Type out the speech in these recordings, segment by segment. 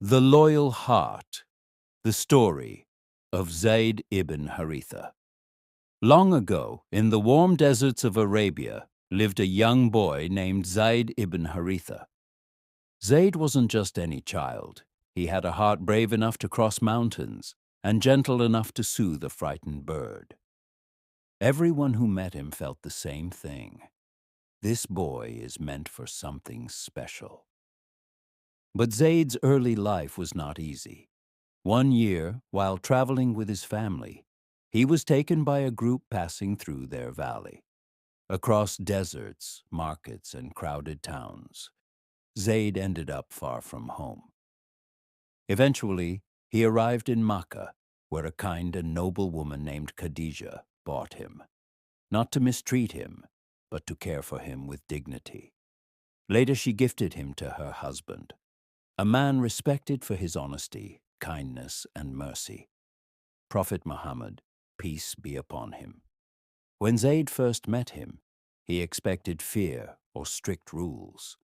The Loyal Heart, the story of Zayd ibn Harithah. Long ago, in the warm deserts of Arabia, lived a young boy named Zayd ibn Harithah. Zayd wasn't just any child. He had a heart brave enough to cross mountains and gentle enough to soothe a frightened bird. Everyone who met him felt the same thing. This boy is meant for something special. But Zayd's early life was not easy. One year, while traveling with his family, he was taken by a group passing through their valley. Across deserts, markets, and crowded towns, Zayd ended up far from home. Eventually, he arrived in Makkah, where a kind and noble woman named Khadijah bought him, not to mistreat him, but to care for him with dignity. Later, she gifted him to her husband, a man respected for his honesty, kindness, and mercy, Prophet Muhammad, peace be upon him. When Zayd first met him, he expected fear or strict rules.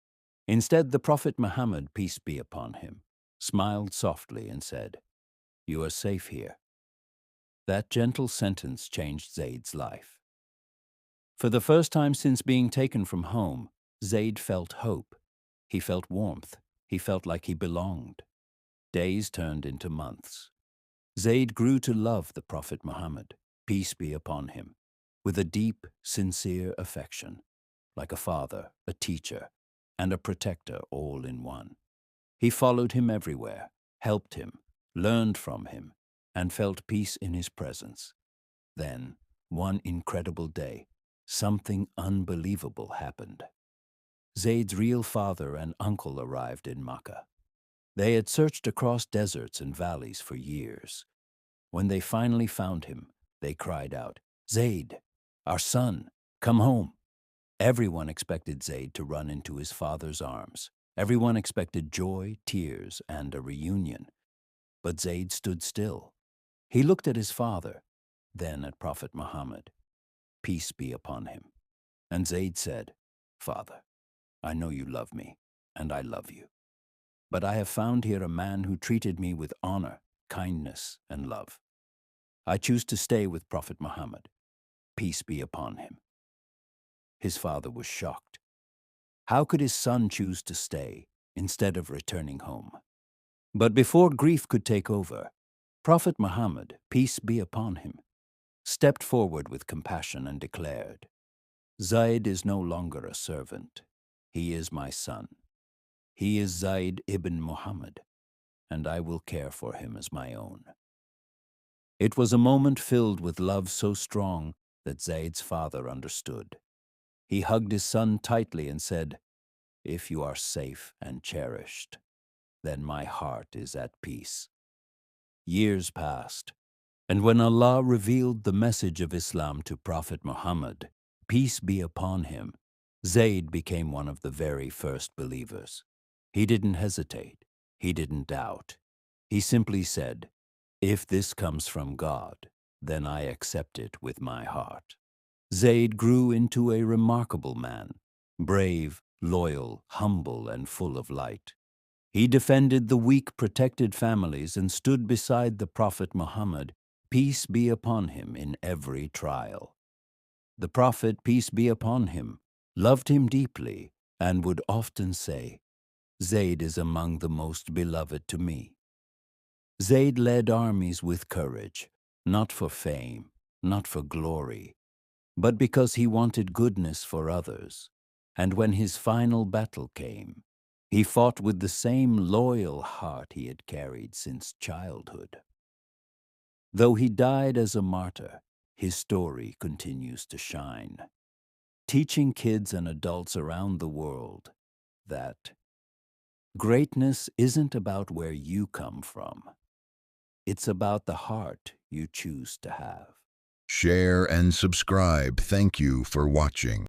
Instead, the Prophet Muhammad, peace be upon him, smiled softly and said, "You are safe here." That gentle sentence changed Zayd's life. For the first time since being taken from home, Zayd felt hope. He felt warmth. He felt like he belonged. Days turned into months. Zayd grew to love the Prophet Muhammad, peace be upon him, with a deep, sincere affection, like a father, a teacher, and a protector all in one. He followed him everywhere, helped him, learned from him, and felt peace in his presence. Then, one incredible day, something unbelievable happened. Zayd's real father and uncle arrived in Makkah. They had searched across deserts and valleys for years. When they finally found him, they cried out, "Zayd, our son, come home." Everyone expected Zayd to run into his father's arms. Everyone expected joy, tears, and a reunion. But Zayd stood still. He looked at his father, then at Prophet Muhammad, peace be upon him. And Zayd said, "Father, I know you love me, and I love you. But I have found here a man who treated me with honor, kindness, and love. I choose to stay with Prophet Muhammad, peace be upon him." His father was shocked. How could his son choose to stay instead of returning home? But before grief could take over, Prophet Muhammad, peace be upon him, stepped forward with compassion and declared, "Zayd is no longer a servant. He is my son. He is Zayd ibn Muhammad, and I will care for him as my own." It was a moment filled with love so strong that Zayd's father understood. He hugged his son tightly and said, "If you are safe and cherished, then my heart is at peace." Years passed, and when Allah revealed the message of Islam to Prophet Muhammad, peace be upon him, Zayd became one of the very first believers. He didn't hesitate. He didn't doubt. He simply said, "If this comes from God, then I accept it with my heart." Zayd grew into a remarkable man, brave, loyal, humble, and full of light. He defended the weak, protected families and stood beside the Prophet Muhammad, peace be upon him, in every trial. The Prophet, peace be upon him, loved him deeply and would often say, "Zayd is among the most beloved to me." Zayd led armies with courage, not for fame, not for glory, but because he wanted goodness for others. And when his final battle came, he fought with the same loyal heart he had carried since childhood. Though he died as a martyr, his story continues to shine, teaching kids and adults around the world that greatness isn't about where you come from. It's about the heart you choose to have. Share and subscribe. Thank you for watching.